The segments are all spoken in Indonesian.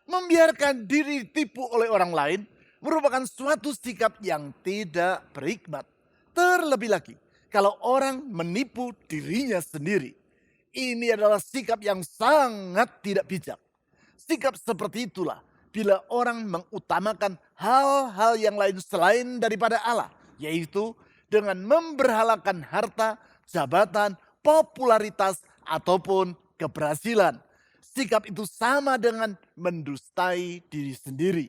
Membiarkan diri ditipu oleh orang lain merupakan suatu sikap yang tidak berhikmat. Terlebih lagi, kalau orang menipu dirinya sendiri. Ini adalah sikap yang sangat tidak bijak. Sikap seperti itulah bila orang mengutamakan hal-hal yang lain selain daripada Allah, yaitu dengan memberhalakan harta, jabatan, popularitas, ataupun keberhasilan. Sikap itu sama dengan mendustai diri sendiri.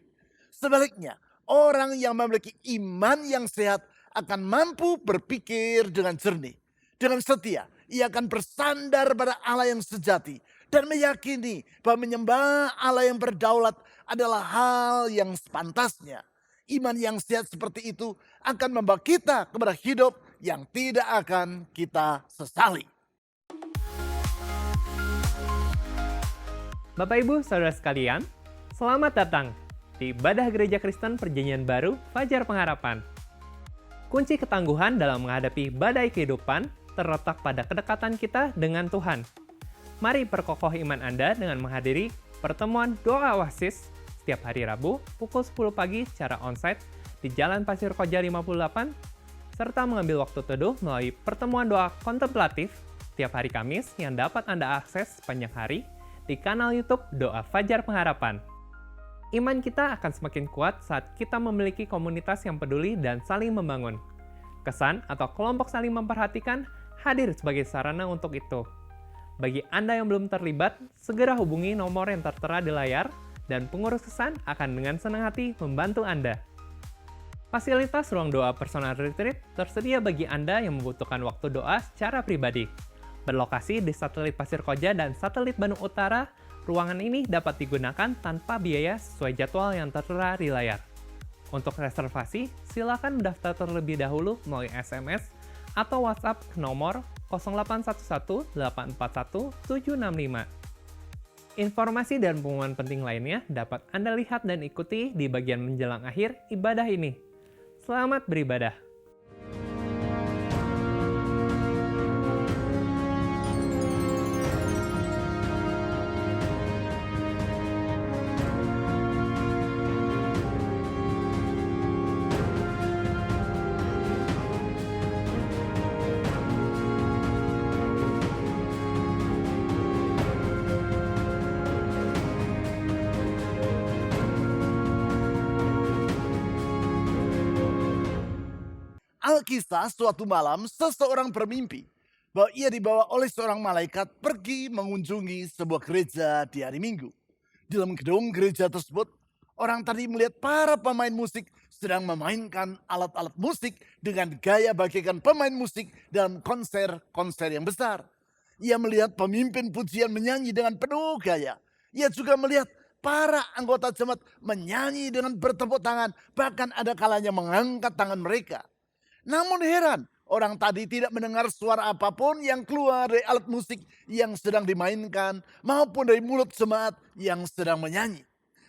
Sebaliknya, orang yang memiliki iman yang sehat akan mampu berpikir dengan jernih. Dengan setia, ia akan bersandar pada Allah yang sejati dan meyakini bahwa menyembah Allah yang berdaulat adalah hal yang sepantasnya. Iman yang sehat seperti itu akan membawa kita kepada hidup yang tidak akan kita sesali. Bapak Ibu Saudara sekalian, selamat datang di Ibadah Gereja Kristen Perjanjian Baru Fajar Pengharapan. Kunci ketangguhan dalam menghadapi badai kehidupan terletak pada kedekatan kita dengan Tuhan. Mari perkokoh iman Anda dengan menghadiri pertemuan doa Oasis setiap hari Rabu pukul 10 pagi secara onsite di Jalan Pasir Koja 58, serta mengambil waktu teduh melalui pertemuan doa kontemplatif setiap hari Kamis yang dapat Anda akses sepanjang hari di kanal YouTube Doa Fajar Pengharapan. Iman kita akan semakin kuat saat kita memiliki komunitas yang peduli dan saling membangun. Kesan atau kelompok saling memperhatikan hadir sebagai sarana untuk itu. Bagi Anda yang belum terlibat, segera hubungi nomor yang tertera di layar dan pengurus kesan akan dengan senang hati membantu Anda. Fasilitas ruang doa personal retreat tersedia bagi Anda yang membutuhkan waktu doa secara pribadi. Berlokasi di satelit Pasir Koja dan satelit Bandung Utara, ruangan ini dapat digunakan tanpa biaya sesuai jadwal yang tertera di layar. Untuk reservasi, silakan mendaftar terlebih dahulu melalui SMS atau WhatsApp ke nomor 0811 841 765. Informasi dan pengumuman penting lainnya dapat Anda lihat dan ikuti di bagian menjelang akhir ibadah ini. Selamat beribadah. Alkisah suatu malam seseorang bermimpi bahwa ia dibawa oleh seorang malaikat pergi mengunjungi sebuah gereja di hari Minggu. Di dalam gedung gereja tersebut, orang tadi melihat para pemain musik sedang memainkan alat-alat musik dengan gaya bagaikan pemain musik dalam konser-konser yang besar. Ia melihat pemimpin pujian menyanyi dengan penuh gaya. Ia juga melihat para anggota jemaat menyanyi dengan bertepuk tangan, bahkan ada kalanya mengangkat tangan mereka. Namun heran, orang tadi tidak mendengar suara apapun yang keluar dari alat musik yang sedang dimainkan maupun dari mulut jemaat yang sedang menyanyi.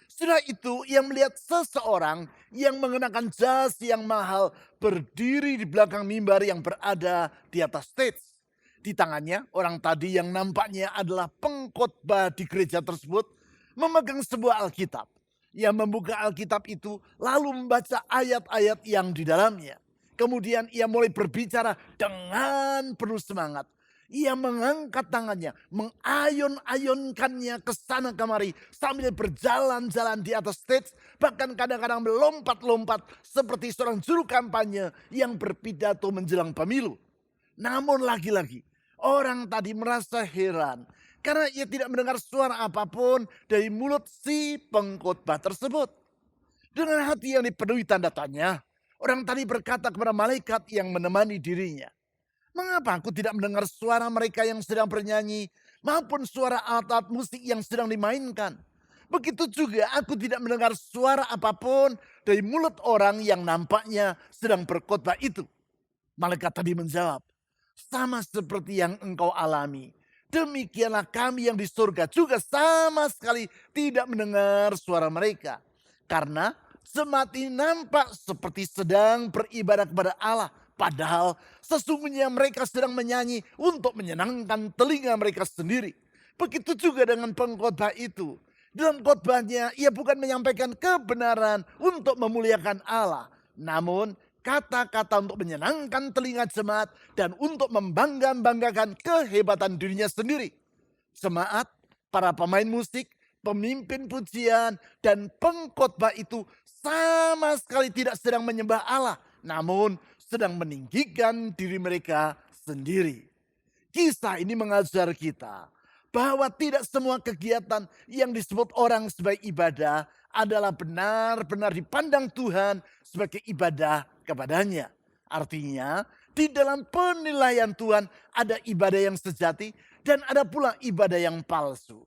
Setelah itu ia melihat seseorang yang mengenakan jas yang mahal berdiri di belakang mimbar yang berada di atas stage. Di tangannya orang tadi yang nampaknya adalah pengkhotbah di gereja tersebut memegang sebuah Alkitab. Ia membuka Alkitab itu lalu membaca ayat-ayat yang di dalamnya. Kemudian ia mulai berbicara dengan penuh semangat. Ia mengangkat tangannya, mengayun-ayunkannya ke sana kemari sambil berjalan-jalan di atas stage. Bahkan kadang-kadang melompat-lompat seperti seorang juru kampanye yang berpidato menjelang pemilu. Namun lagi-lagi orang tadi merasa heran karena ia tidak mendengar suara apapun dari mulut si pengkhotbah tersebut. Dengan hati yang dipenuhi tanda tanya, orang tadi berkata kepada malaikat yang menemani dirinya, "Mengapa aku tidak mendengar suara mereka yang sedang bernyanyi maupun suara alat-alat musik yang sedang dimainkan? Begitu juga aku tidak mendengar suara apapun dari mulut orang yang nampaknya sedang berkhotbah itu." Malaikat tadi menjawab, "Sama seperti yang engkau alami, demikianlah kami yang di surga juga sama sekali tidak mendengar suara mereka. Karena semati nampak seperti sedang beribadah kepada Allah. Padahal sesungguhnya mereka sedang menyanyi untuk menyenangkan telinga mereka sendiri. Begitu juga dengan pengkhotbah itu. Dalam khotbahnya, ia bukan menyampaikan kebenaran untuk memuliakan Allah, namun kata-kata untuk menyenangkan telinga jemaat dan untuk membangga-banggakan kehebatan dirinya sendiri. Jemaat, para pemain musik, pemimpin pujian, dan pengkhotbah itu sama sekali tidak sedang menyembah Allah, namun sedang meninggikan diri mereka sendiri. Kisah ini mengajar kita bahwa tidak semua kegiatan yang disebut orang sebagai ibadah adalah benar-benar dipandang Tuhan sebagai ibadah kepadanya. Artinya, di dalam penilaian Tuhan ada ibadah yang sejati dan ada pula ibadah yang palsu.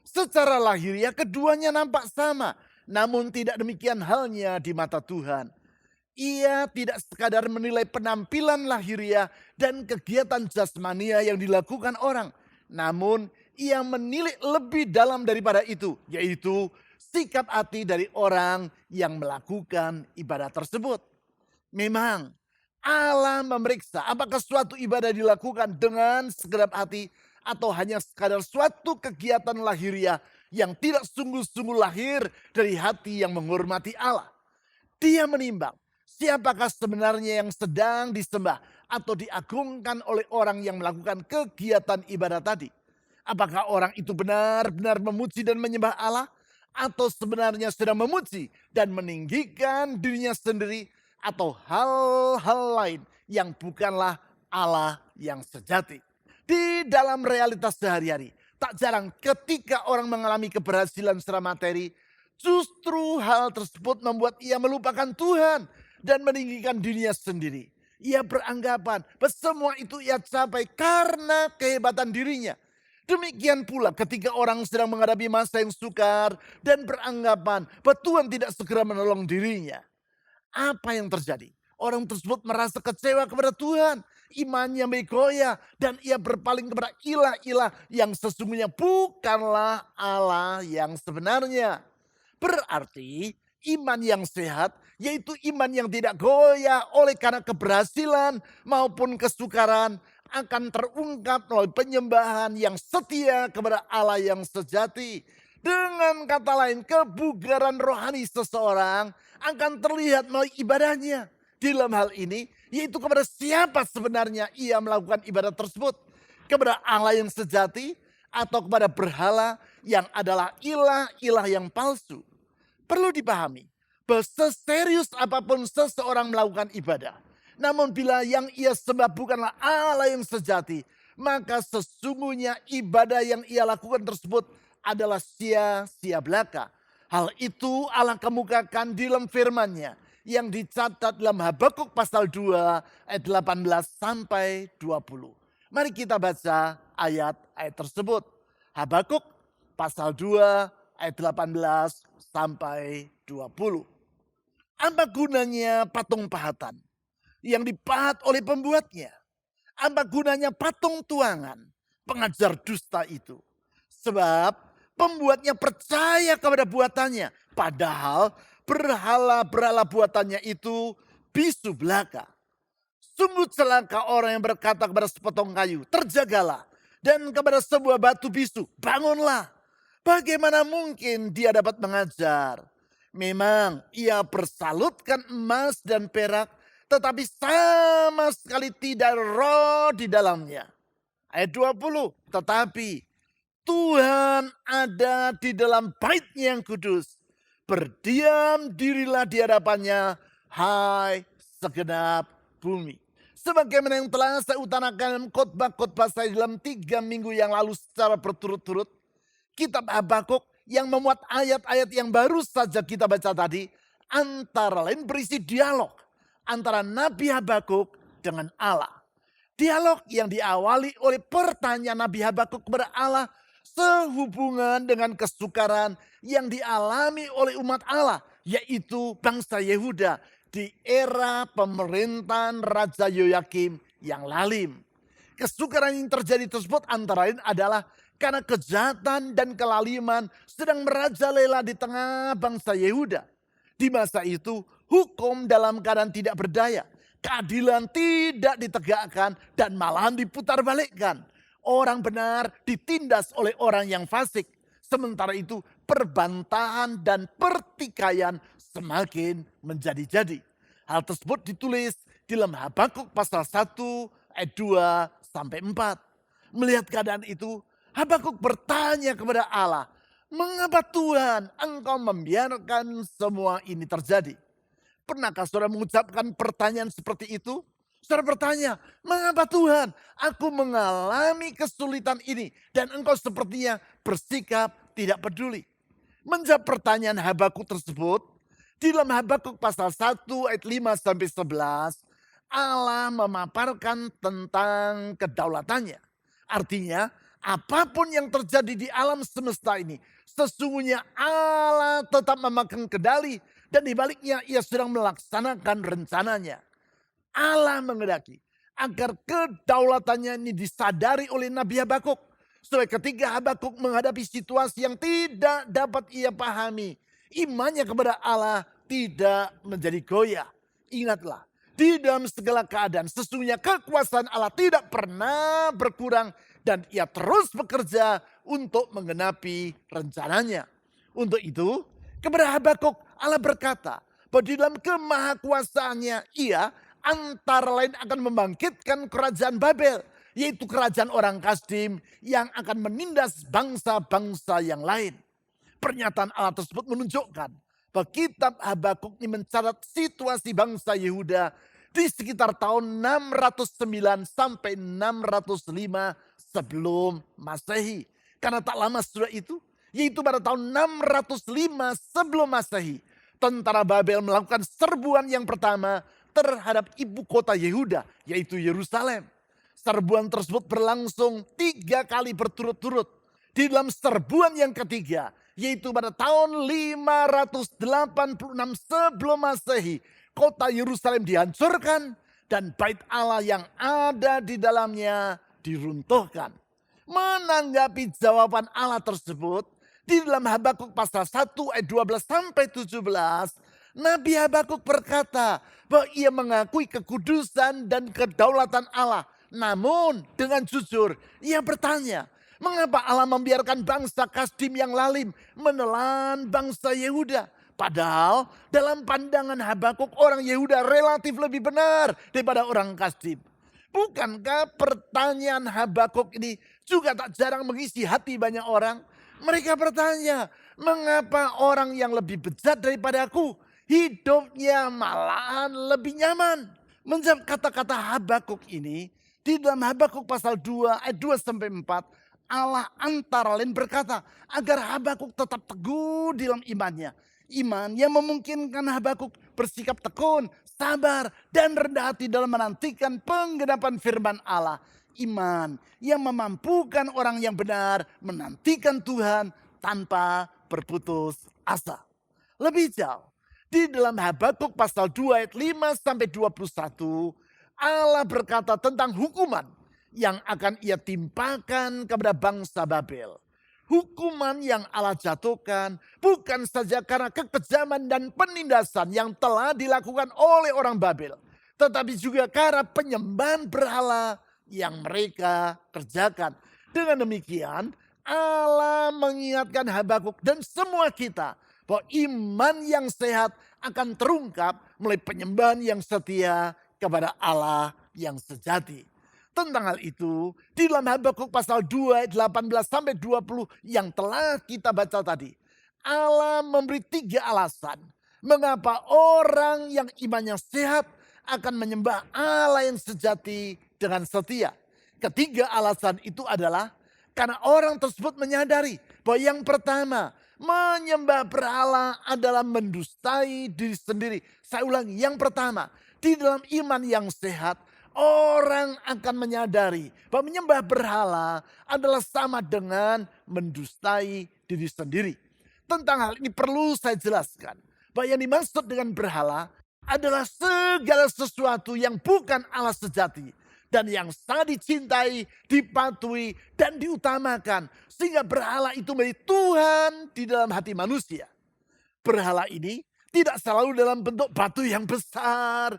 Secara lahiriah keduanya nampak sama, namun tidak demikian halnya di mata Tuhan. Ia tidak sekadar menilai penampilan lahiriah dan kegiatan jasmania yang dilakukan orang. Namun ia menilik lebih dalam daripada itu, yaitu sikap hati dari orang yang melakukan ibadah tersebut. Memang Allah memeriksa apakah suatu ibadah dilakukan dengan segenap hati atau hanya sekadar suatu kegiatan lahiriah yang tidak sungguh-sungguh lahir dari hati yang menghormati Allah. Dia menimbang siapakah sebenarnya yang sedang disembah atau diagungkan oleh orang yang melakukan kegiatan ibadah tadi. Apakah orang itu benar-benar memuji dan menyembah Allah atau sebenarnya sedang memuji dan meninggikan dirinya sendiri atau hal-hal lain yang bukanlah Allah yang sejati. Di dalam realitas sehari-hari, tak jarang ketika orang mengalami keberhasilan secara materi, justru hal tersebut membuat ia melupakan Tuhan dan meninggikan dirinya sendiri. Ia beranggapan bahwa semua itu ia capai karena kehebatan dirinya. Demikian pula ketika orang sedang menghadapi masa yang sukar dan beranggapan bahwa Tuhan tidak segera menolong dirinya. Apa yang terjadi? Orang tersebut merasa kecewa kepada Tuhan. Imannya bergoyah dan ia berpaling kepada ilah-ilah yang sesungguhnya bukanlah Allah yang sebenarnya. Berarti iman yang sehat yaitu iman yang tidak goyah oleh karena keberhasilan maupun kesukaran akan terungkap melalui penyembahan yang setia kepada Allah yang sejati. Dengan kata lain, kebugaran rohani seseorang akan terlihat melalui ibadahnya. Dalam hal ini, yaitu kepada siapa sebenarnya ia melakukan ibadah tersebut. Kepada Allah yang sejati atau kepada berhala yang adalah ilah-ilah yang palsu. Perlu dipahami bahwa seserius apapun seseorang melakukan ibadah, namun bila yang ia sembah bukanlah Allah yang sejati, maka sesungguhnya ibadah yang ia lakukan tersebut adalah sia-sia belaka. Hal itu Allah kemukakan di dalam firman-Nya yang dicatat dalam Habakuk pasal 2 ayat 18 sampai 20. Mari kita baca ayat-ayat tersebut. Habakuk pasal 2 ayat 18 sampai 20. Apa gunanya patung pahatan yang dipahat oleh pembuatnya? Apa gunanya patung tuangan pengajar dusta itu? Sebab pembuatnya percaya kepada buatannya. Padahal berhala-berhala buatannya itu bisu belaka. Sungguh celaka orang yang berkata kepada sepotong kayu, terjagalah. Dan kepada sebuah batu bisu, bangunlah. Bagaimana mungkin dia dapat mengajar? Memang ia persalutkan emas dan perak, tetapi sama sekali tidak roh di dalamnya. Ayat 20, tetapi Tuhan ada di dalam bait-Nya yang kudus. Berdiam dirilah di hadapannya, hai segenap bumi. Sebagaimana yang telah saya utarakan dalam khotbah-khotbah saya dalam 3 minggu yang lalu secara berturut-turut. Kitab Habakuk yang memuat ayat-ayat yang baru saja kita baca tadi, antara lain berisi dialog antara Nabi Habakuk dengan Allah. Dialog yang diawali oleh pertanyaan Nabi Habakuk kepada Allah sehubungan dengan kesukaran yang dialami oleh umat Allah, yaitu bangsa Yehuda di era pemerintahan Raja Yoyakim yang lalim. Kesukaran yang terjadi tersebut antara lain adalah karena kejahatan dan kelaliman sedang merajalela di tengah bangsa Yehuda. Di masa itu hukum dalam keadaan tidak berdaya. Keadilan tidak ditegakkan dan malahan diputarbalikkan. Orang benar ditindas oleh orang yang fasik. Sementara itu perbantahan dan pertikaian semakin menjadi-jadi. Hal tersebut ditulis di dalam Habakuk pasal 1 ayat 2 sampai 4. Melihat keadaan itu, Habakuk bertanya kepada Allah, "Mengapa Tuhan Engkau membiarkan semua ini terjadi?" Pernahkah saudara mengucapkan pertanyaan seperti itu? Saudara bertanya, "Mengapa Tuhan aku mengalami kesulitan ini dan Engkau sepertinya bersikap tidak peduli?" Menjawab pertanyaan Habakuk tersebut, di dalam Habakuk pasal 1 ayat 5 sampai 11, Allah memaparkan tentang kedaulatannya. Artinya, apapun yang terjadi di alam semesta ini, sesungguhnya Allah tetap memegang kendali dan di baliknya ia sedang melaksanakan rencananya. Allah menghendaki agar kedaulatannya ini disadari oleh Nabi Habakuk. Supaya ketika Habakuk menghadapi situasi yang tidak dapat ia pahami, imannya kepada Allah tidak menjadi goyah. Ingatlah, di dalam segala keadaan sesungguhnya kekuasaan Allah tidak pernah berkurang dan ia terus bekerja untuk menggenapi rencananya. Untuk itu, kepada Habakuk Allah berkata bahwa di dalam kemahakuasaannya ia antara lain akan membangkitkan kerajaan Babel, yaitu kerajaan orang Kasdim yang akan menindas bangsa-bangsa yang lain. Pernyataan Allah tersebut menunjukkan bahwa kitab Habakuk ini mencatat situasi bangsa Yehuda di sekitar tahun 609 sampai 605 sebelum Masehi. Karena tak lama setelah itu, yaitu pada tahun 605 sebelum Masehi, tentara Babel melakukan serbuan yang pertama terhadap ibu kota Yehuda, yaitu Yerusalem. Serbuan tersebut berlangsung 3 kali berturut-turut. Di dalam serbuan yang ketiga, yaitu pada tahun 586 sebelum Masehi, kota Yerusalem dihancurkan dan bait Allah yang ada di dalamnya diruntuhkan. Menanggapi jawaban Allah tersebut, di dalam Habakuk pasal 1 ayat 12 sampai 17, Nabi Habakuk berkata bahwa ia mengakui kekudusan dan kedaulatan Allah. Namun dengan jujur ia bertanya, mengapa Allah membiarkan bangsa Kasdim yang lalim menelan bangsa Yehuda? Padahal dalam pandangan Habakuk orang Yehuda relatif lebih benar daripada orang Kasdim. Bukankah pertanyaan Habakuk ini juga tak jarang mengisi hati banyak orang? Mereka bertanya, mengapa orang yang lebih bejat daripada aku hidupnya malahan lebih nyaman? Menjawab kata-kata Habakuk ini, di dalam Habakuk pasal 2 ayat 2 sampai 4, Allah antara lain berkata agar Habakuk tetap teguh di dalam imannya. Iman yang memungkinkan Habakuk bersikap tekun, sabar, dan rendah hati dalam menantikan penggenapan firman Allah. Iman yang memampukan orang yang benar menantikan Tuhan tanpa berputus asa. Lebih jauh, di dalam Habakuk pasal 2 ayat 5 sampai 21, Allah berkata tentang hukuman yang akan ia timpakan kepada bangsa Babel. Hukuman yang Allah jatuhkan bukan saja karena kekejaman dan penindasan yang telah dilakukan oleh orang Babel, tetapi juga karena penyembahan berhala yang mereka kerjakan. Dengan demikian, Allah mengingatkan Habakuk dan semua kita bahwa iman yang sehat akan terungkap melalui penyembahan yang setia kepada Allah yang sejati. Tentang hal itu, di dalam Habakuk pasal 2 ayat 18 sampai 20 yang telah kita baca tadi, Allah memberi 3 alasan mengapa orang yang imannya sehat akan menyembah Allah yang sejati dengan setia. Ketiga alasan itu adalah karena orang tersebut menyadari bahwa yang pertama, menyembah berhala adalah mendustai diri sendiri. Saya ulangi, yang pertama, di dalam iman yang sehat, orang akan menyadari bahwa menyembah berhala adalah sama dengan mendustai diri sendiri. Tentang hal ini perlu saya jelaskan bahwa yang dimaksud dengan berhala adalah segala sesuatu yang bukan Allah sejati dan yang sangat dicintai, dipatuhi, dan diutamakan sehingga berhala itu menjadi Tuhan di dalam hati manusia. Berhala ini tidak selalu dalam bentuk batu yang besar,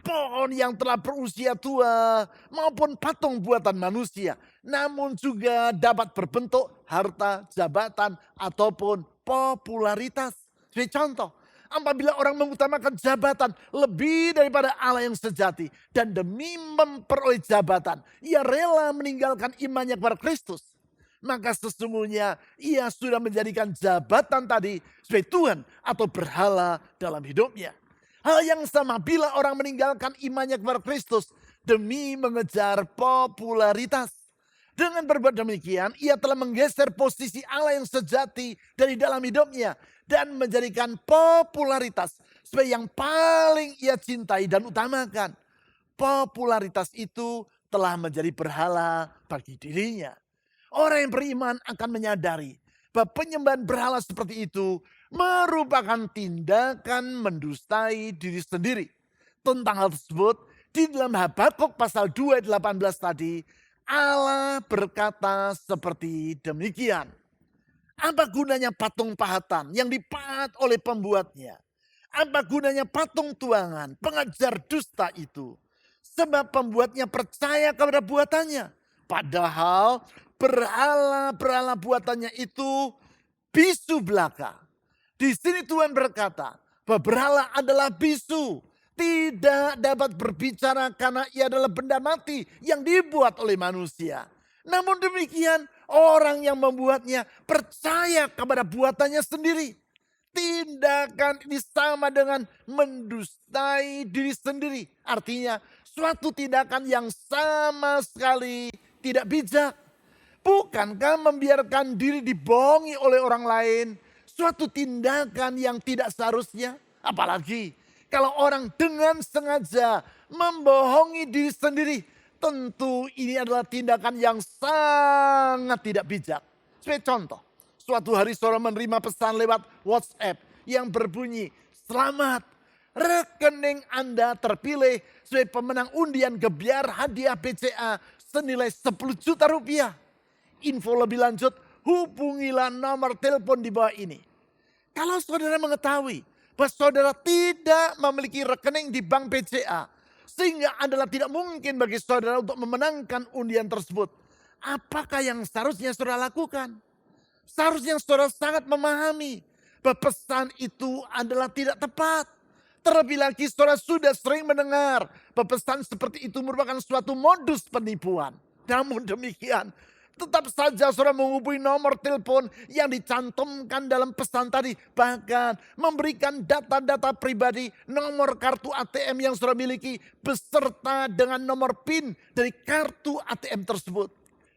pohon yang telah berusia tua, maupun patung buatan manusia. Namun juga dapat berbentuk harta, jabatan, ataupun popularitas. Sebagai contoh, apabila orang mengutamakan jabatan lebih daripada Allah yang sejati dan demi memperoleh jabatan, ia rela meninggalkan imannya kepada Kristus. Maka sesungguhnya ia sudah menjadikan jabatan tadi sebagai Tuhan atau berhala dalam hidupnya. Hal yang sama bila orang meninggalkan imannya kepada Kristus demi mengejar popularitas. Dengan berbuat demikian, ia telah menggeser posisi Allah yang sejati dari dalam hidupnya dan menjadikan popularitas sebagai yang paling ia cintai dan utamakan. Popularitas itu telah menjadi berhala bagi dirinya. Orang yang beriman akan menyadari bahwa penyembahan berhala seperti itu merupakan tindakan mendustai diri sendiri. Tentang hal tersebut, di dalam Habakuk pasal 2 ayat 18 tadi, Allah berkata seperti demikian. Apa gunanya patung pahatan yang dipahat oleh pembuatnya? Apa gunanya patung tuangan, pengajar dusta itu? Sebab pembuatnya percaya kepada buatannya. Padahal berhala-berhala buatannya itu bisu belaka. Di sini Tuhan berkata bahwa berhala adalah bisu. Tidak dapat berbicara karena ia adalah benda mati yang dibuat oleh manusia. Namun demikian orang yang membuatnya percaya kepada buatannya sendiri. Tindakan ini sama dengan mendustai diri sendiri. Artinya suatu tindakan yang sama sekali tidak bijak. Bukankah membiarkan diri dibohongi oleh orang lain suatu tindakan yang tidak seharusnya? Apalagi kalau orang dengan sengaja membohongi diri sendiri, tentu ini adalah tindakan yang sangat tidak bijak. Sebagai contoh, suatu hari saudara menerima pesan lewat WhatsApp yang berbunyi, "Selamat, rekening Anda terpilih sebagai pemenang undian gebyar hadiah BCA senilai 10 juta rupiah. Info lebih lanjut, hubungilah nomor telepon di bawah ini." Kalau saudara mengetahui bahwa saudara tidak memiliki rekening di bank BCA, sehingga adalah tidak mungkin bagi saudara untuk memenangkan undian tersebut, apakah yang seharusnya saudara lakukan? Seharusnya saudara sangat memahami bahwa pesan itu adalah tidak tepat. Terlebih lagi saudara sudah sering mendengar bahwa pesan seperti itu merupakan suatu modus penipuan. Namun demikian, tetap saja saudara menghubungi nomor telepon yang dicantumkan dalam pesan tadi. Bahkan memberikan data-data pribadi, nomor kartu ATM yang saudara miliki beserta dengan nomor PIN dari kartu ATM tersebut.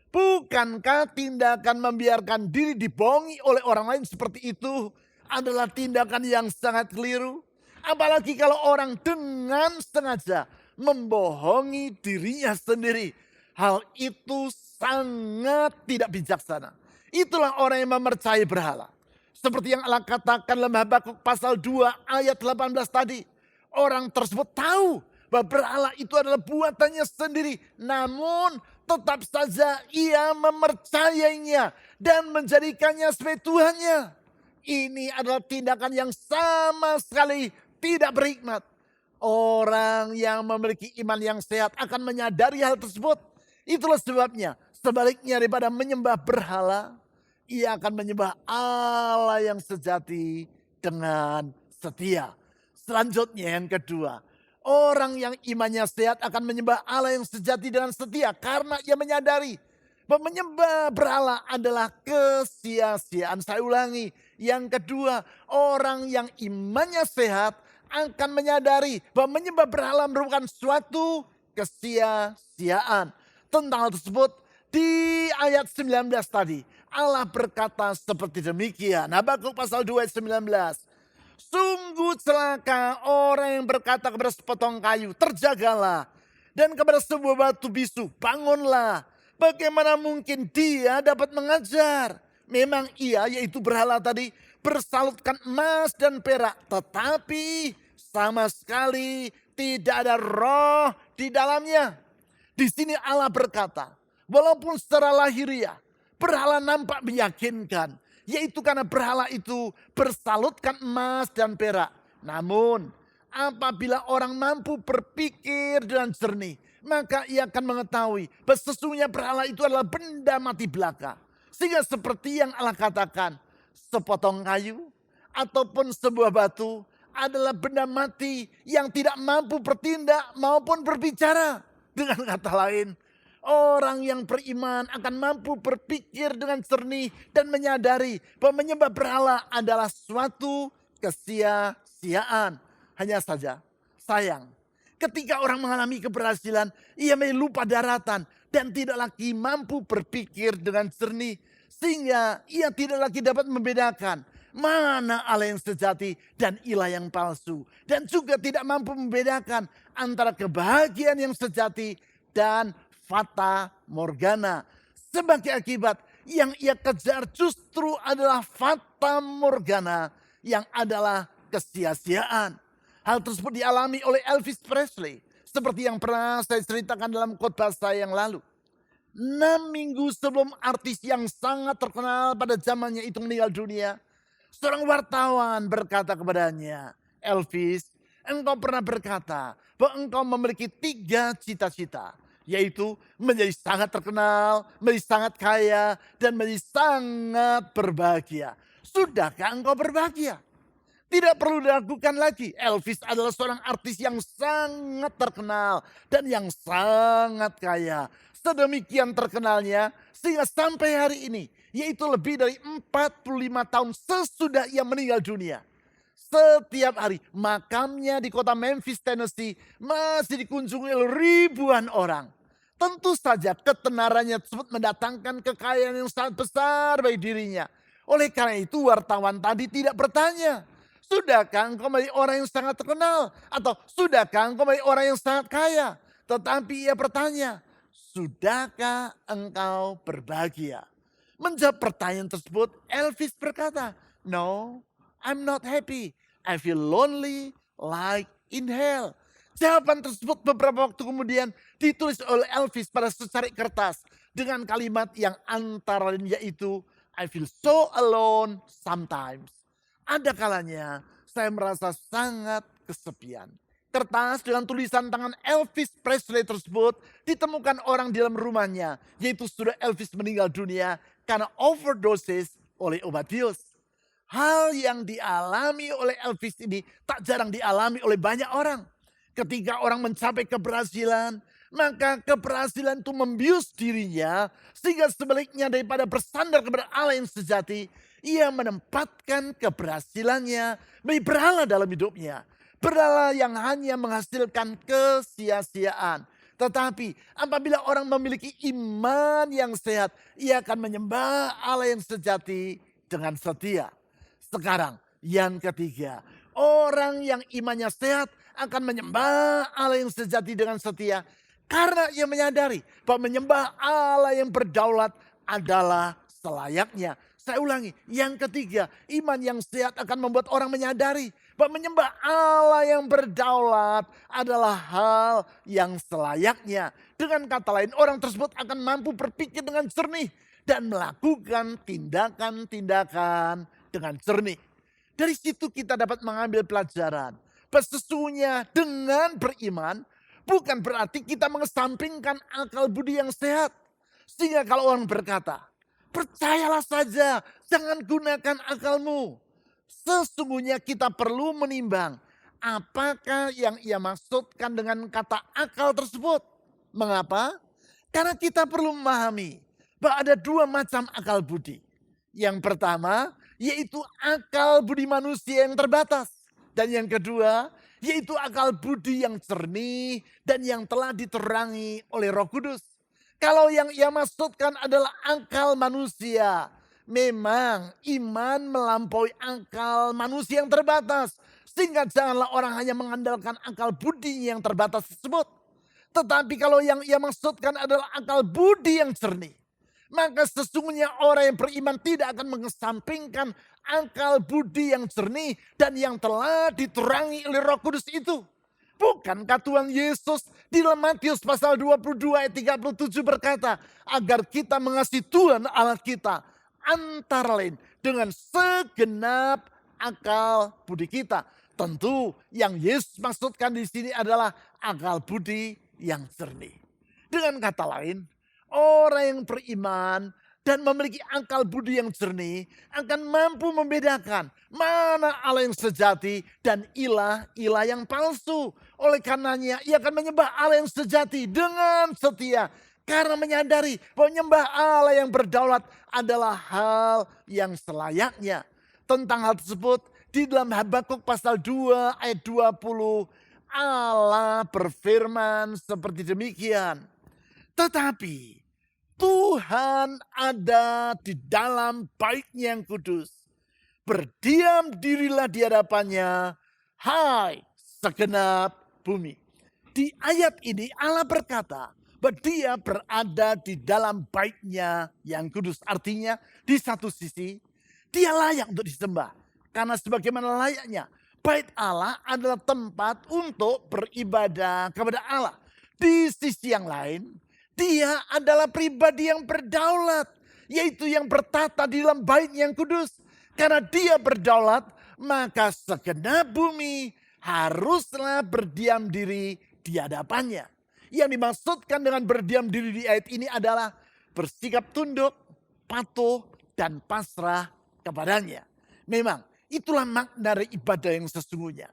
Bukankah tindakan membiarkan diri dibohongi oleh orang lain seperti itu adalah tindakan yang sangat keliru? Apalagi kalau orang dengan sengaja membohongi dirinya sendiri. Hal itu sangat tidak bijaksana. Itulah orang yang mempercayai berhala. Seperti yang Allah katakan dalam Habakuk pasal 2 ayat 18 tadi. Orang tersebut tahu bahwa berhala itu adalah buatannya sendiri. Namun tetap saja ia mempercayainya dan menjadikannya sebagai Tuhannya. Ini adalah tindakan yang sama sekali tidak berhikmat. Orang yang memiliki iman yang sehat akan menyadari hal tersebut. Itulah sebabnya sebaliknya daripada menyembah berhala, ia akan menyembah Allah yang sejati dengan setia. Selanjutnya yang kedua, orang yang imannya sehat akan menyembah Allah yang sejati dengan setia karena ia menyadari bahwa menyembah berhala adalah kesia-siaan. Saya ulangi, yang kedua, orang yang imannya sehat akan menyadari bahwa menyembah berhala merupakan suatu kesia-siaan. Tentang hal tersebut di ayat 19 tadi Allah berkata seperti demikian. Habakuk pasal 2 ayat 19. Sungguh celaka orang yang berkata kepada sepotong kayu, terjagalah. Dan kepada sebuah batu bisu, bangunlah. Bagaimana mungkin dia dapat mengajar? Memang ia, yaitu berhala tadi, bersalutkan emas dan perak. Tetapi sama sekali tidak ada roh di dalamnya. Di sini Allah berkata, walaupun secara lahiriah berhala nampak meyakinkan, yaitu karena berhala itu bersalutkan emas dan perak. Namun apabila orang mampu berpikir dengan jernih, maka ia akan mengetahui bahwa sesungguhnya berhala itu adalah benda mati belaka. Sehingga seperti yang Allah katakan, sepotong kayu, ataupun sebuah batu adalah benda mati yang tidak mampu bertindak maupun berbicara. Dengan kata lain, orang yang beriman akan mampu berpikir dengan jernih dan menyadari bahwa menyembah berhala adalah suatu kesia-siaan. Hanya saja, sayang, ketika orang mengalami keberhasilan, ia lupa daratan dan tidak lagi mampu berpikir dengan jernih. Sehingga ia tidak lagi dapat membedakan mana Allah yang sejati dan ilah yang palsu. Dan juga tidak mampu membedakan antara kebahagiaan yang sejati dan fata morgana. Sebagai akibat, yang ia kejar justru adalah fata morgana, yang adalah kesia-siaan. Hal tersebut dialami oleh Elvis Presley, seperti yang pernah saya ceritakan dalam khotbah saya yang lalu. 6 minggu sebelum artis yang sangat terkenal pada zamannya itu meninggal dunia, seorang wartawan berkata kepadanya, "Elvis, engkau pernah berkata bahwa engkau memiliki 3 cita-cita, yaitu menjadi sangat terkenal, menjadi sangat kaya, dan menjadi sangat berbahagia. Sudahkah engkau berbahagia?" Tidak perlu diragukan lagi, Elvis adalah seorang artis yang sangat terkenal dan yang sangat kaya. Sedemikian terkenalnya sehingga sampai hari ini, yaitu lebih dari 45 tahun sesudah ia meninggal dunia, setiap hari makamnya di kota Memphis, Tennessee masih dikunjungi oleh ribuan orang. Tentu saja ketenarannya tersebut mendatangkan kekayaan yang sangat besar bagi dirinya. Oleh karena itu wartawan tadi tidak bertanya, "Sudahkah engkau menjadi orang yang sangat terkenal?" Atau "Sudahkah engkau menjadi orang yang sangat kaya?" Tetapi ia bertanya, "Sudahkah engkau berbahagia?" Menjawab pertanyaan tersebut, Elvis berkata, "No, I'm not happy. I feel lonely like in hell." Jawaban tersebut beberapa waktu kemudian ditulis oleh Elvis pada secari kertas dengan kalimat yang antara lain yaitu, "I feel so alone sometimes." Ada kalanya saya merasa sangat kesepian. Kertas dengan tulisan tangan Elvis Presley tersebut ditemukan orang di dalam rumahnya, yaitu sudah Elvis meninggal dunia karena overdosis oleh obat bius. Hal yang dialami oleh Elvis ini tak jarang dialami oleh banyak orang. Ketika orang mencapai keberhasilan, maka keberhasilan itu membius dirinya, sehingga sebaliknya daripada bersandar kepada Allah yang sejati, ia menempatkan keberhasilannya menjadi berhala dalam hidupnya. Berhala yang hanya menghasilkan kesia-siaan. Tetapi apabila orang memiliki iman yang sehat, ia akan menyembah Allah yang sejati dengan setia. Sekarang yang ketiga, orang yang imannya sehat akan menyembah Allah yang sejati dengan setia. Karena ia menyadari bahwa menyembah Allah yang berdaulat adalah selayaknya. Saya ulangi, yang ketiga, iman yang sehat akan membuat orang menyadari bahwa menyembah Allah yang berdaulat adalah hal yang selayaknya. Dengan kata lain, orang tersebut akan mampu berpikir dengan jernih dan melakukan tindakan-tindakan dengan jernih. Dari situ kita dapat mengambil pelajaran bahwa sesungguhnya dengan beriman bukan berarti kita mengesampingkan akal budi yang sehat. Sehingga kalau orang berkata, "Percayalah saja, jangan gunakan akalmu." Sesungguhnya kita perlu menimbang apakah yang ia maksudkan dengan kata akal tersebut. Mengapa? Karena kita perlu memahami bahwa ada 2 macam akal budi. Yang pertama yaitu akal budi manusia yang terbatas. Dan yang kedua yaitu akal budi yang jernih dan yang telah diterangi oleh Roh Kudus. Kalau yang ia maksudkan adalah akal manusia, memang iman melampaui akal manusia yang terbatas. Sehingga janganlah orang hanya mengandalkan akal budi yang terbatas tersebut. Tetapi kalau yang ia maksudkan adalah akal budi yang jernih, maka sesungguhnya orang yang beriman tidak akan mengesampingkan akal budi yang jernih dan yang telah diterangi oleh Roh Kudus itu. Bukankah Tuhan Yesus di dalam Matius pasal 22 ayat 37 berkata, agar kita mengasihi Tuhan Allah kita antara lain dengan segenap akal budi kita. Tentu yang Yesus maksudkan di sini adalah akal budi yang jernih. Dengan kata lain, orang yang beriman dan memiliki akal budi yang jernih akan mampu membedakan mana Allah yang sejati dan ilah-ilah yang palsu. Oleh karenanya ia akan menyembah Allah yang sejati dengan setia karena menyadari bahwa menyembah Allah yang berdaulat adalah hal yang selayaknya. Tentang hal tersebut di dalam Habakuk pasal 2 ayat 20 Allah berfirman seperti demikian. Tetapi Tuhan ada di dalam bait-Nya yang kudus. Berdiam dirilah di hadapannya, hai segenap bumi. Di ayat ini Allah berkata bahwa dia berada di dalam bait-Nya yang kudus. Artinya di satu sisi dia layak untuk disembah. Karena sebagaimana layaknya bait Allah adalah tempat untuk beribadah kepada Allah. Di sisi yang lain, dia adalah pribadi yang berdaulat, yaitu yang bertata di dalam bait yang kudus. Karena dia berdaulat, maka segenap bumi haruslah berdiam diri di hadapannya. Yang dimaksudkan dengan berdiam diri di ayat ini adalah bersikap tunduk, patuh, dan pasrah kepadanya. Memang itulah makna dari ibadah yang sesungguhnya.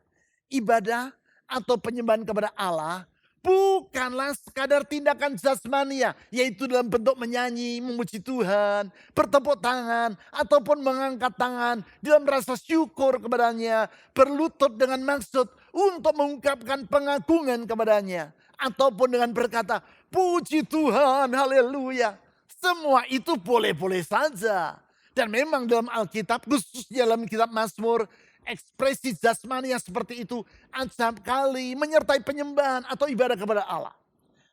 Ibadah atau penyembahan kepada Allah bukanlah sekadar tindakan jasmania, yaitu dalam bentuk menyanyi, memuji Tuhan, bertepuk tangan, ataupun mengangkat tangan dalam rasa syukur kepadanya, berlutut dengan maksud untuk mengungkapkan pengagungan kepadanya, ataupun dengan berkata, puji Tuhan, haleluya. Semua itu boleh-boleh saja. Dan memang dalam Alkitab, khususnya dalam kitab Mazmur, ekspresi jasmani yang seperti itu acap kali menyertai penyembahan atau ibadah kepada Allah.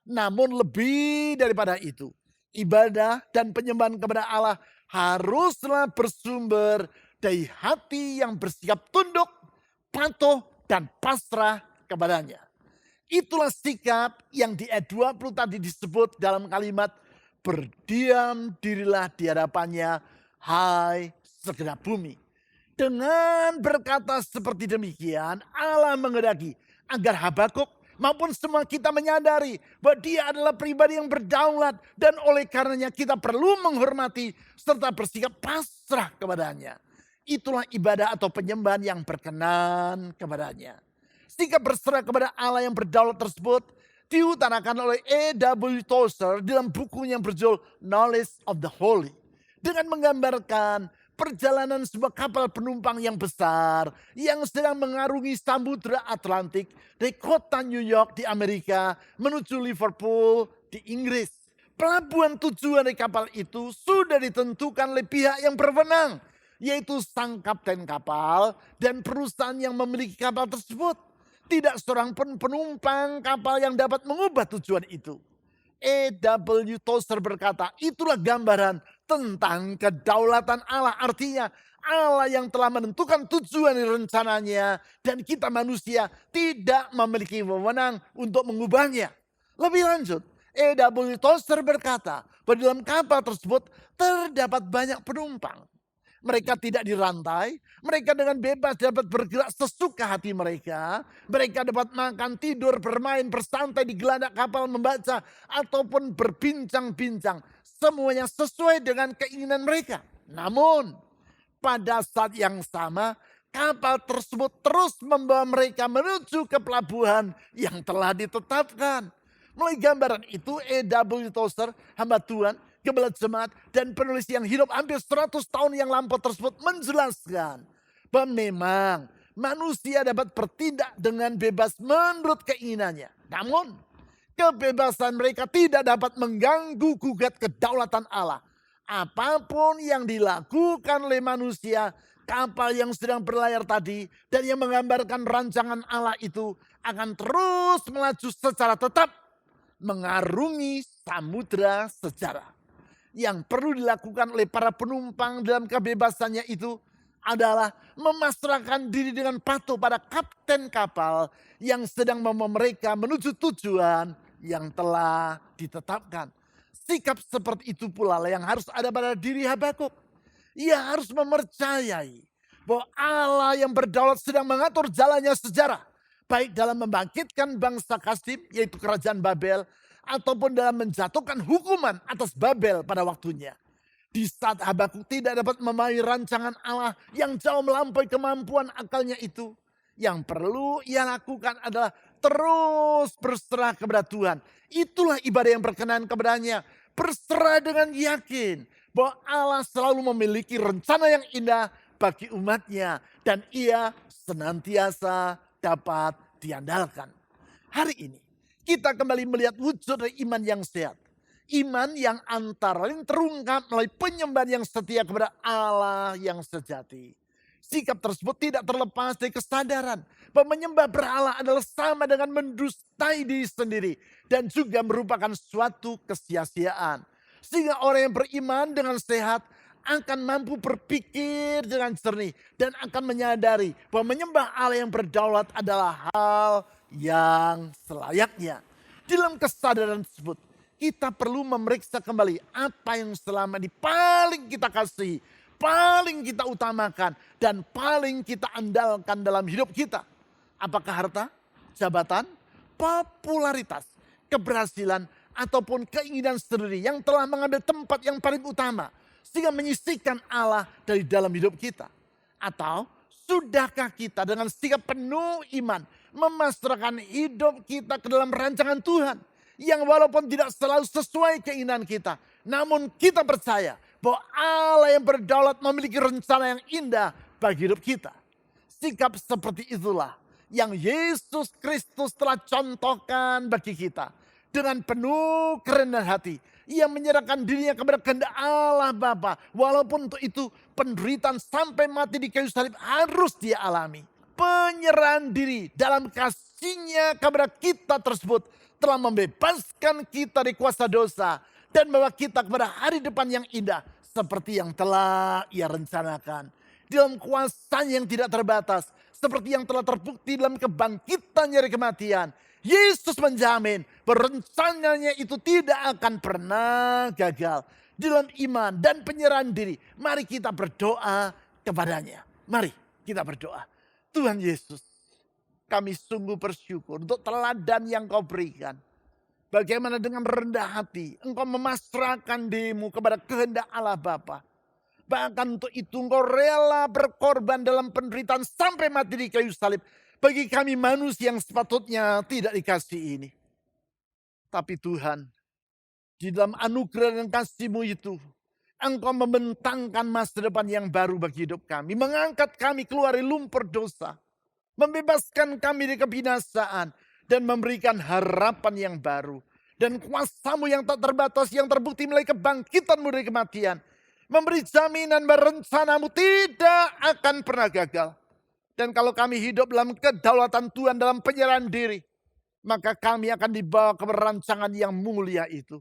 Namun lebih daripada itu, ibadah dan penyembahan kepada Allah haruslah bersumber dari hati yang bersikap tunduk, patuh, dan pasrah kepadanya. Itulah sikap yang di ayat 20 tadi disebut dalam kalimat berdiam dirilah di hadapannya, hai segenap bumi. Dengan berkata seperti demikian, Allah menghendaki agar Habakuk maupun semua kita menyadari bahwa dia adalah pribadi yang berdaulat dan oleh karenanya kita perlu menghormati serta bersikap pasrah kepadanya. Itulah ibadah atau penyembahan yang berkenan kepadanya. Sikap berserah kepada Allah yang berdaulat tersebut diutarakan oleh E.W. Tozer dalam bukunya yang berjudul Knowledge of the Holy. Dengan menggambarkan perjalanan sebuah kapal penumpang yang besar yang sedang mengarungi Samudra Atlantik dari kota New York di Amerika menuju Liverpool di Inggris. Pelabuhan tujuan dari kapal itu sudah ditentukan oleh pihak yang berwenang, yaitu sang kapten kapal dan perusahaan yang memiliki kapal tersebut. Tidak seorang pun penumpang kapal yang dapat mengubah tujuan itu. E.W. Tozer berkata, itulah gambaran tentang kedaulatan Allah. Artinya Allah yang telah menentukan tujuan dan rencananya dan kita manusia tidak memiliki wewenang untuk mengubahnya. Lebih lanjut, E.W. Tozer berkata bahwa dalam kapal tersebut terdapat banyak penumpang. Mereka tidak dirantai, mereka dengan bebas dapat bergerak sesuka hati mereka. Mereka dapat makan, tidur, bermain, bersantai di geladak kapal, membaca, ataupun berbincang-bincang. Semuanya sesuai dengan keinginan mereka. Namun, pada saat yang sama, kapal tersebut terus membawa mereka menuju ke pelabuhan yang telah ditetapkan. Melalui gambaran itu, E.W. Tozer, hamba Tuhan, Gembala Jemaat dan penulis yang hidup hampir 100 tahun yang lampau tersebut menjelaskan bahwa memang manusia dapat bertindak dengan bebas menurut keinginannya. Namun kebebasan mereka tidak dapat mengganggu gugat kedaulatan Allah. Apapun yang dilakukan oleh manusia, kapal yang sedang berlayar tadi dan yang menggambarkan rancangan Allah itu akan terus melaju secara tetap mengarungi samudra sejarah. Yang perlu dilakukan oleh para penumpang dalam kebebasannya itu adalah memasrahkan diri dengan patuh pada kapten kapal yang sedang membawa mereka menuju tujuan yang telah ditetapkan. Sikap seperti itu pula yang harus ada pada diri Habakuk. Ia harus mempercayai bahwa Allah yang berdaulat sedang mengatur jalannya sejarah. Baik dalam membangkitkan bangsa Kasdim yaitu kerajaan Babel, ataupun dalam menjatuhkan hukuman atas Babel pada waktunya. Di saat Habakuk tidak dapat memahami rancangan Allah yang jauh melampaui kemampuan akalnya itu, yang perlu ia lakukan adalah terus berserah kepada Tuhan. Itulah ibadah yang berkenan kepadanya. Berserah dengan yakin bahwa Allah selalu memiliki rencana yang indah bagi umatnya. Dan ia senantiasa dapat diandalkan. Hari ini kita kembali melihat wujud dari iman yang sehat. Iman yang antara lain terungkap melalui penyembahan yang setia kepada Allah yang sejati. Sikap tersebut tidak terlepas dari kesadaran bahwa menyembah berhala adalah sama dengan mendustai diri sendiri dan juga merupakan suatu kesia-siaan. Sehingga orang yang beriman dengan sehat akan mampu berpikir dengan jernih dan akan menyadari bahwa menyembah Allah yang berdaulat adalah hal yang selayaknya. Dalam kesadaran tersebut, kita perlu memeriksa kembali apa yang selama ini paling kita kasihi, paling kita utamakan, dan paling kita andalkan dalam hidup kita. Apakah harta, jabatan, popularitas, keberhasilan, ataupun keinginan sendiri yang telah mengambil tempat yang paling utama, sehingga menyisihkan Allah dari dalam hidup kita? Atau sudahkah kita dengan sikap penuh iman memasrahkan hidup kita ke dalam rancangan Tuhan? Yang walaupun tidak selalu sesuai keinginan kita, namun kita percaya bahwa Allah yang berdaulat memiliki rencana yang indah bagi hidup kita. Sikap seperti itulah yang Yesus Kristus telah contohkan bagi kita. Dengan penuh kerendahan hati, ia menyerahkan dirinya kepada kehendak Allah Bapa. Walaupun untuk itu penderitaan sampai mati di kayu salib harus dia alami. Penyerahan diri dalam kasihnya kepada kita tersebut telah membebaskan kita dari kuasa dosa dan membawa kita kepada hari depan yang indah seperti yang telah ia rencanakan. Dalam kuasanya yang tidak terbatas, seperti yang telah terbukti dalam kebangkitan dari kematian, Yesus menjamin bahwa rencananya itu tidak akan pernah gagal. Dalam iman dan penyerahan diri, mari kita berdoa kepadanya. Mari kita berdoa. Tuhan Yesus, kami sungguh bersyukur untuk teladan yang kau berikan. Bagaimana dengan rendah hati engkau memasrahkan dirimu kepada kehendak Allah Bapa. Bahkan untuk itu engkau rela berkorban dalam penderitaan sampai mati di kayu salib. Bagi kami manusia yang sepatutnya tidak dikasihi ini. Tapi Tuhan, di dalam anugerah dan kasih-Mu itu, engkau membentangkan masa depan yang baru bagi hidup kami. Mengangkat kami keluar dari lumpur dosa. Membebaskan kami dari kebinasaan dan memberikan harapan yang baru. Dan kuasa-Mu yang tak terbatas yang terbukti melalui kebangkitan-Mu dari kematian. Memberi jaminan bahwa rencana-Mu tidak akan pernah gagal. Dan kalau kami hidup dalam kedaulatan Tuhan dalam penyerahan diri, maka kami akan dibawa ke rancangan yang mulia itu.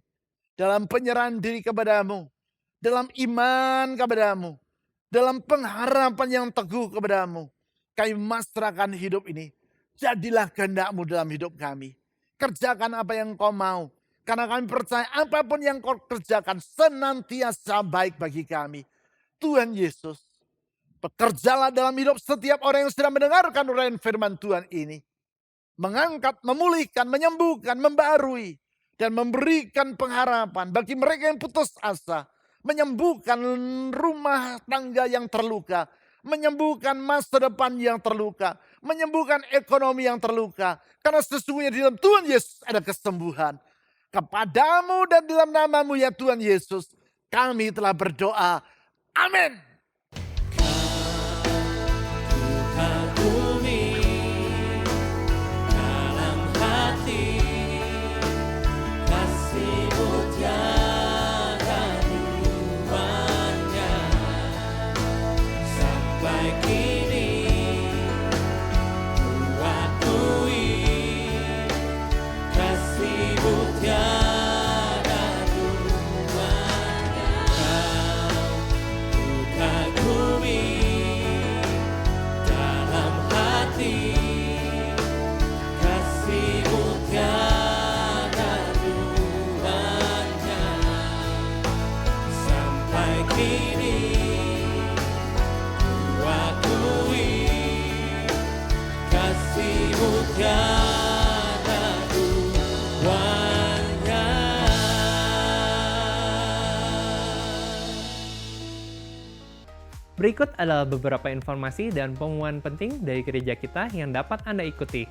Dalam penyerahan diri kepada-Mu, dalam iman kepada-Mu, dalam pengharapan yang teguh kepada-Mu, kami memasrahkan hidup ini. Jadilah kehendak-Mu dalam hidup kami. Kerjakan apa yang Kau mau. Karena kami percaya apapun yang Kau kerjakan senantiasa baik bagi kami. Tuhan Yesus, bekerjalah dalam hidup setiap orang yang sedang mendengarkan uraian firman Tuhan ini. Mengangkat, memulihkan, menyembuhkan, membarui. Dan memberikan pengharapan bagi mereka yang putus asa. Menyembuhkan rumah tangga yang terluka. Menyembuhkan masa depan yang terluka. Menyembuhkan ekonomi yang terluka. Karena sesungguhnya di dalam Tuhan Yesus ada kesembuhan. Kepadamu dan dalam nama-Mu ya Tuhan Yesus, kami telah berdoa. Amin. Berikut adalah beberapa informasi dan pengumuman penting dari gereja kita yang dapat Anda ikuti.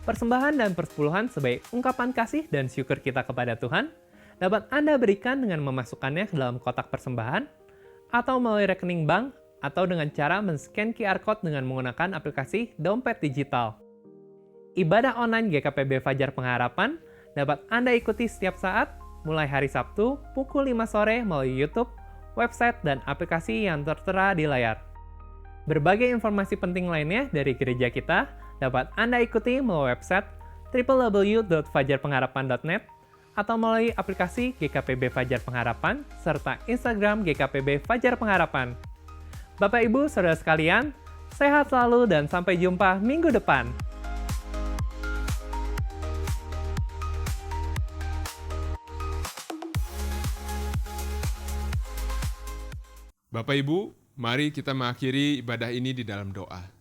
Persembahan dan persepuluhan sebagai ungkapan kasih dan syukur kita kepada Tuhan dapat Anda berikan dengan memasukkannya ke dalam kotak persembahan, atau melalui rekening bank, atau dengan cara men-scan QR Code dengan menggunakan aplikasi dompet digital. Ibadah online GKPB Fajar Pengharapan dapat Anda ikuti setiap saat, mulai hari Sabtu pukul 5 sore melalui YouTube, website, dan aplikasi yang tertera di layar. Berbagai informasi penting lainnya dari gereja kita dapat Anda ikuti melalui website www.fajarpengharapan.net atau melalui aplikasi GKPB Fajar Pengharapan serta Instagram GKPB Fajar Pengharapan. Bapak Ibu Saudara sekalian, sehat selalu dan sampai jumpa minggu depan. Bapak Ibu, mari kita mengakhiri ibadah ini di dalam doa.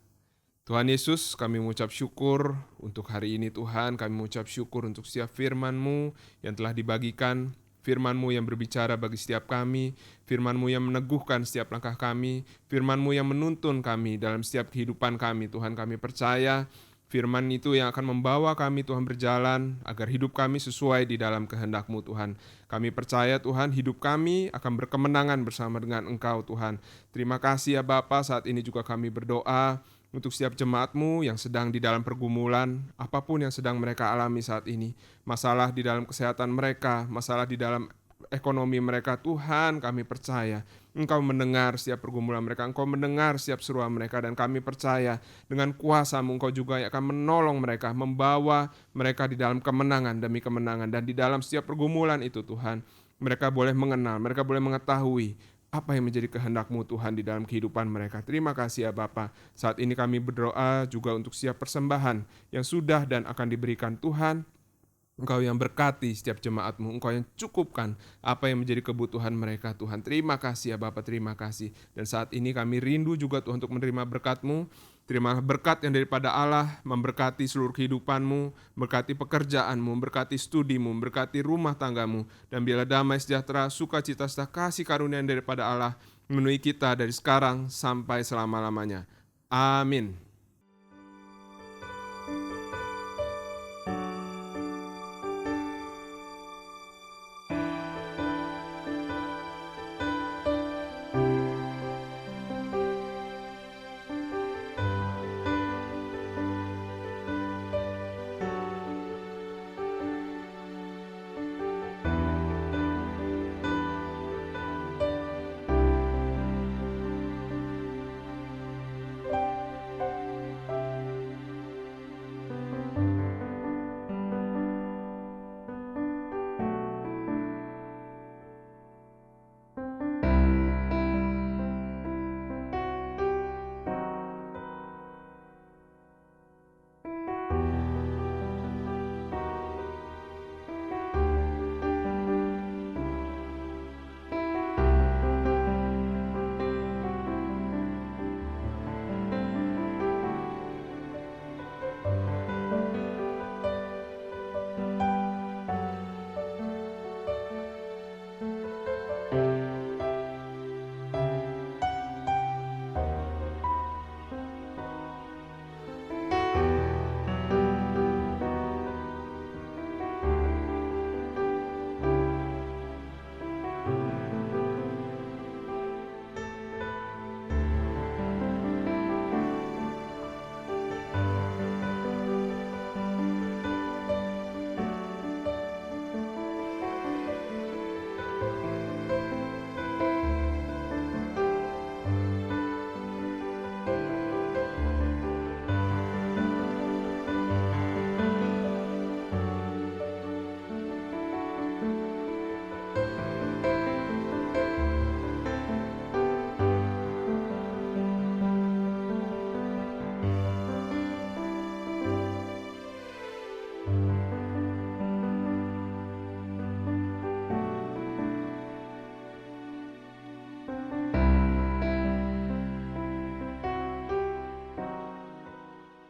Tuhan Yesus, kami mengucap syukur untuk hari ini Tuhan, kami mengucap syukur untuk setiap firman-Mu yang telah dibagikan, firman-Mu yang berbicara bagi setiap kami, firman-Mu yang meneguhkan setiap langkah kami, firman-Mu yang menuntun kami dalam setiap kehidupan kami. Tuhan, kami percaya firman itu yang akan membawa kami Tuhan berjalan agar hidup kami sesuai di dalam kehendak-Mu Tuhan. Kami percaya Tuhan hidup kami akan berkemenangan bersama dengan Engkau Tuhan. Terima kasih ya Bapa, saat ini juga kami berdoa untuk setiap jemaat-Mu yang sedang di dalam pergumulan, apapun yang sedang mereka alami saat ini. Masalah di dalam kesehatan mereka, masalah di dalam ekonomi mereka, Tuhan kami percaya Engkau mendengar setiap pergumulan mereka, Engkau mendengar setiap seruan mereka, dan kami percaya dengan kuasa-Mu Engkau juga yang akan menolong mereka, membawa mereka di dalam kemenangan demi kemenangan, dan di dalam setiap pergumulan itu Tuhan, mereka boleh mengenal, mereka boleh mengetahui apa yang menjadi kehendak-Mu Tuhan di dalam kehidupan mereka. Terima kasih ya Bapa. Saat ini kami berdoa juga untuk setiap persembahan yang sudah dan akan diberikan Tuhan. Engkau yang berkati setiap jemaat-Mu, Engkau yang cukupkan apa yang menjadi kebutuhan mereka Tuhan. Terima kasih ya Bapa, terima kasih. Dan saat ini kami rindu juga Tuhan untuk menerima berkat-Mu. Terima berkat yang daripada Allah, memberkati seluruh kehidupan-Mu, berkati pekerjaan-Mu, berkati studi-Mu, berkati rumah tangga-Mu. Dan biarlah damai sejahtera, sukacita serta kasih karunia yang daripada Allah memenuhi kita dari sekarang sampai selama-lamanya. Amin.